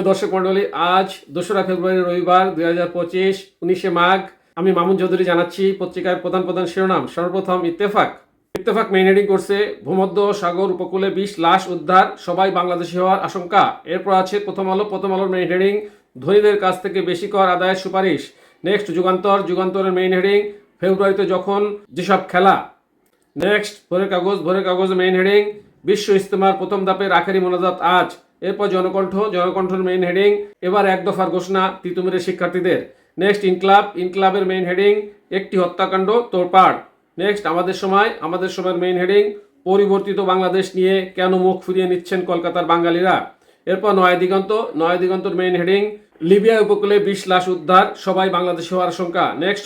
দর্শক মন্ডলী, আজ 2রা ফেব্রুয়ারি রবিবার 2025 19শে মাঘ। আমি মামুন চৌধুরী জানাচ্ছি পত্রিকার প্রধান প্রধান শিরোনাম। সর্বপ্রথম ইত্তেফাক মেইন হেডিং করছে ভূমধ্য সাগর উপকূলে 20 লাশ উদ্ধার, সবাই বাংলাদেশি হওয়ার আশঙ্কা। এরপর আছে প্রথম আলোর মেইন হেডিং ধনীদের কাছ থেকে বেশি কর আদায়ের সুপারিশ। নেক্সট যুগান্তরের মেইন হেডিং ফেব্রুয়ারিতে যখন যেসব খেলা। নেক্সট ভোরের কাগজ মেইন হেডিং বিশ্ব ইজতেমার প্রথম ধাপের আখেরি মোনাজাত আজ। এরপর জনকণ্ঠের মেইন হেডিং এবার এক দফার ঘোষণা তিতুমিরের শিক্ষার্থীদের। নেক্সট ইনকলাবের মেইন হেডিং একটি হত্যাকাণ্ড তোড়পাড়। নেক্সট আমাদের সময়ের মেইন হেডিং পরিবর্তিত বাংলাদেশ নিয়ে কেন মুখ ফিরিয়ে নিচ্ছেন কলকাতার বাঙালিরা। এরপর নয়াদিগন্তর মেইন হেডিং লিবিয়া উপকূলে 20 লাশ উদ্ধার, সবাই বাংলাদেশি হওয়ার আশঙ্কা। নেক্সট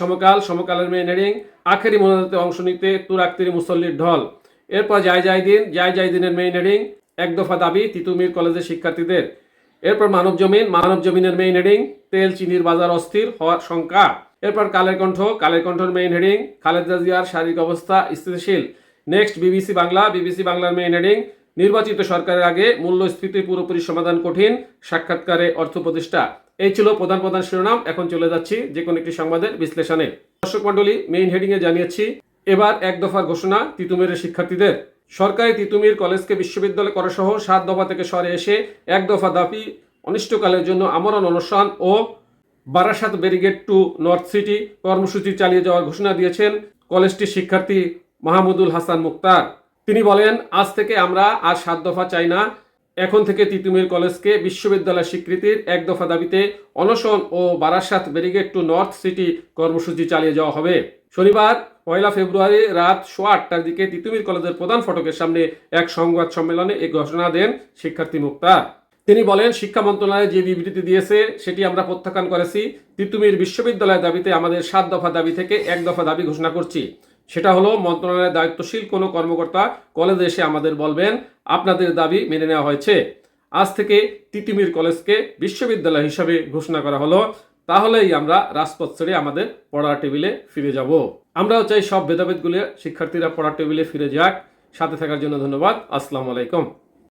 সমকালের মেইন হেডিং আখেরি মোনাজাতে অংশ নিতে তুরাক্তির মুসল্লির ঢল। এরপর যাই দিনের মেইন হেডিং এক দফা দাবি তিতুমির কলেজের শিক্ষার্থীদের। এরপর মানবজমিনের মেইন হেডিং তেল চিনির বাজার অস্থির হওয়ার শঙ্কা। এরপর কালের কণ্ঠের মেইন হেডিং খালেদা জিয়ার শারীরিক অবস্থা স্থিতিশীল। নেক্সট বিবিসি বাংলার মেইন হেডিং নির্বাচিত সরকারের আগে মূল্যস্ফীতি পুরোপুরি সমাধান কঠিন, সাক্ষাৎকারে অর্থ উপদেষ্টা। এই ছিল প্রধান শিরোনাম। এখন চলে যাচ্ছি যে কোনো একটি সংবাদের বিশ্লেষণে। দর্শক মন্ডলী, মেইন হেডিং এ জানিয়েছি এবার এক দফার ঘোষণা তিতুমিরের শিক্ষার্থীদের। সরকারি তিতুমির কলেজকে বিশ্ববিদ্যালয় করা সহ 7 দফা থেকে সরে এসে এক দফা দাবি অনিষ্টকালের জন্য আমরণ অনশন ও Barasat barricade to north city কর্মসূচি চালিয়ে যাওয়ার ঘোষণা দিয়েছেন কলেজটির শিক্ষার্থী মাহমুদুল হাসান মুক্তার। তিনি বলেন, আজ থেকে আমরা আর 7 দফা চাই না। এখন থেকে তিতুমির কলেজকে বিশ্ববিদ্যালয় স্বীকৃতির এক দফা দাবিতে অনশন ও Barasat barricade to north city কর্মসূচি চালিয়ে যাওয়া হবে। শনিবার 1 ফেব্রুয়ারি রাত 8:30টার দিকে তিতুমির কলেজের প্রধান ফটকের সামনে এক সংবাদ সম্মেলনে এই ঘোষণা দেন শিক্ষার্থী মুক্তার। তিনি বলেন, শিক্ষা মন্ত্রণালয় যে বিবৃতি দিয়েছে সেটি আমরা প্রত্যাখ্যান করেছি। তিতুমির বিশ্ববিদ্যালয়ের দাবিতে আমাদের 7 দফা দাবি থেকে এক দফা দাবি ঘোষণা করছি। সেটা হলো মন্ত্রণালয়ের দায়িত্বশীল কোনো কর্মকর্তা কলেজে এসে আমাদের বলবেন আপনাদের দাবি মেনে নেওয়া হয়েছে। আজ থেকে তিতুমির কলেজকে বিশ্ববিদ্যালয় হিসাবে ঘোষণা করা হলো। তাহলেই আমরা রাজপথ ছেড়ে আমাদের পড়ার টেবিলে ফিরে যাব। আমরাও চাই সব ভেদাভেদগুলো শিক্ষার্থীরা পড়ার টেবিলে ফিরে যাক। সাথে থাকার জন্য ধন্যবাদ। আসসালামু আলাইকুম।